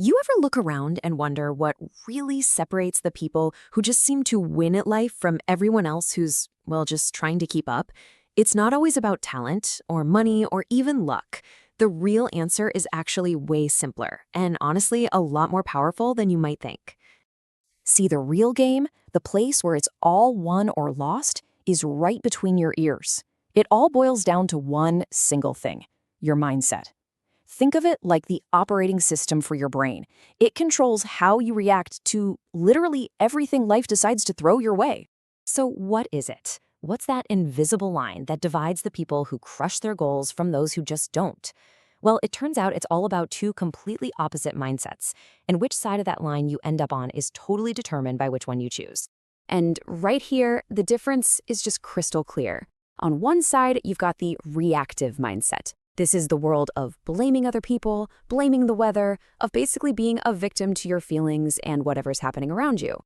You ever look around and wonder what really separates the people who just seem to win at life from everyone else who's, well, just trying to keep up? It's not always about talent or money or even luck. The real answer is actually way simpler and honestly a lot more powerful than you might think. See, the real game, the place where it's all won or lost, is right between your ears. It all boils down to one single thing: your mindset. Think of it like the operating system for your brain. It controls how you react to literally everything life decides to throw your way. So what is it? What's that invisible line that divides the people who crush their goals from those who just don't? Well, it turns out it's all about two completely opposite mindsets, and which side of that line you end up on is totally determined by which one you choose. And right here, the difference is just crystal clear. On one side, you've got the reactive mindset. This is the world of blaming other people, blaming the weather, of basically being a victim to your feelings and whatever's happening around you.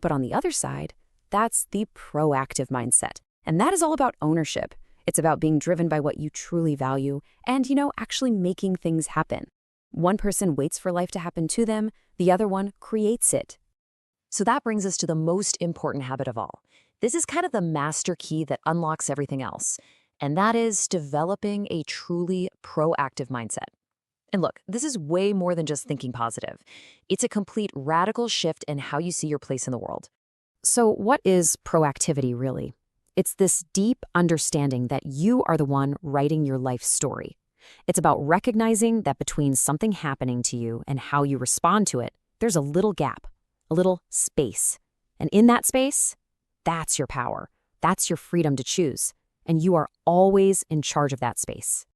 But on the other side, that's the proactive mindset. And that is all about ownership. It's about being driven by what you truly value and, actually making things happen. One person waits for life to happen to them, the other one creates it. So that brings us to the most important habit of all. This is kind of the master key that unlocks everything else. And that is developing a truly proactive mindset. And look, this is way more than just thinking positive. It's a complete radical shift in how you see your place in the world. So what is proactivity really? It's this deep understanding that you are the one writing your life story. It's about recognizing that between something happening to you and how you respond to it, there's a little gap, a little space. And in that space, that's your power. That's your freedom to choose. And you are always in charge of that space.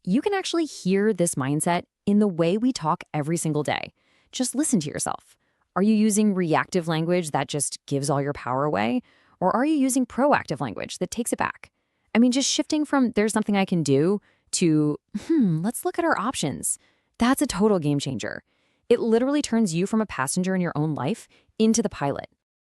You can actually hear this mindset in the way we talk every single day. Just listen to yourself. Are you using reactive language that just gives all your power away? Or are you using proactive language that takes it back? I mean, just shifting from "there's something I can do" to let's look at our options. That's a total game changer. It literally turns you from a passenger in your own life into the pilot.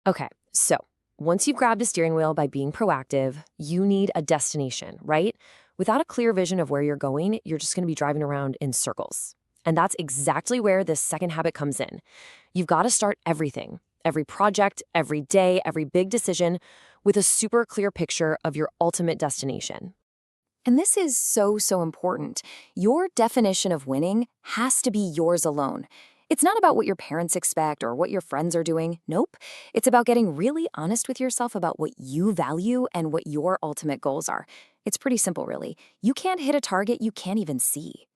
Okay, so once you've grabbed a steering wheel by being proactive, you need a destination, right? Without a clear vision of where you're going, you're just going to be driving around in circles. And that's exactly where this second habit comes in. You've got to start everything, every project, every day, every big decision, with a super clear picture of your ultimate destination. And this is so important. Your definition of winning has to be yours alone. It's not about what your parents expect or what your friends are doing. Nope. It's about getting really honest with yourself about what you value and what your ultimate goals are. It's pretty simple, really. You can't hit a target you can't even see.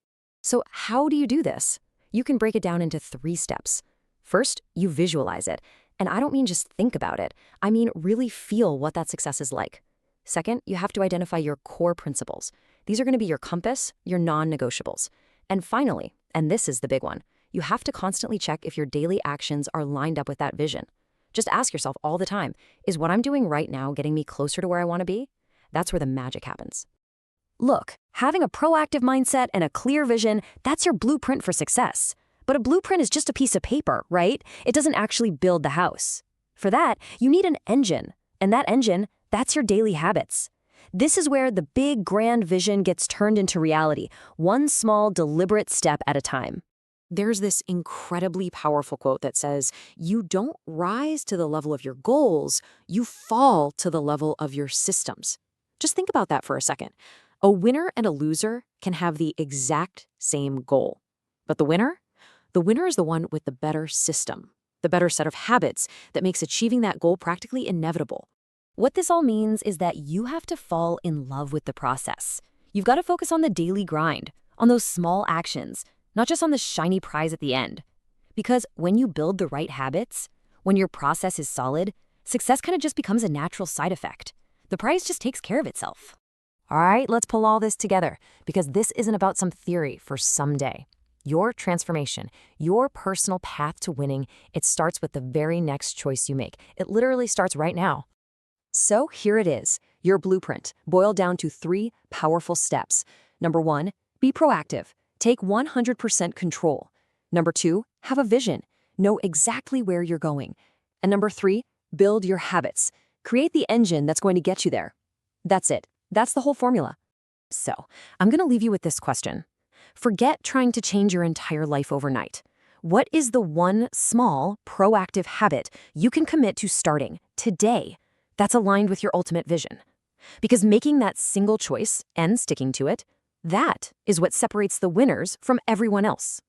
So how do you do this? You can break it down into 3 steps. First, you visualize it. And I don't mean just think about it. I mean really feel what that success is like. Second, you have to identify your core principles. These are going to be your compass, your non-negotiables. And finally, and this is the big one, you have to constantly check if your daily actions are lined up with that vision. Just ask yourself all the time, is what I'm doing right now getting me closer to where I want to be? That's where the magic happens. Look, having a proactive mindset and a clear vision, that's your blueprint for success. But a blueprint is just a piece of paper, right? It doesn't actually build the house. For that, you need an engine. And that engine, that's your daily habits. This is where the big, grand vision gets turned into reality, one small, deliberate step at a time. There's this incredibly powerful quote that says, "You don't rise to the level of your goals, you fall to the level of your systems." Just think about that for a second. A winner and a loser can have the exact same goal. But the winner is the one with the better system, the better set of habits that makes achieving that goal practically inevitable. What this all means is that you have to fall in love with the process. You've got to focus on the daily grind, on those small actions, not just on the shiny prize at the end. Because when you build the right habits, when your process is solid, success kind of just becomes a natural side effect. The prize just takes care of itself. All right, let's pull all this together, because this isn't about some theory for someday. Your transformation, your personal path to winning, it starts with the very next choice you make. It literally starts right now. So here it is, your blueprint, boiled down to 3 powerful steps. Number 1, be proactive. Take 100% control. Number 2, have a vision. Know exactly where you're going. And number 3, build your habits. Create the engine that's going to get you there. That's it. That's the whole formula. So, I'm going to leave you with this question. Forget trying to change your entire life overnight. What is the one small, proactive habit you can commit to starting today that's aligned with your ultimate vision? Because making that single choice and sticking to it, that is what separates the winners from everyone else.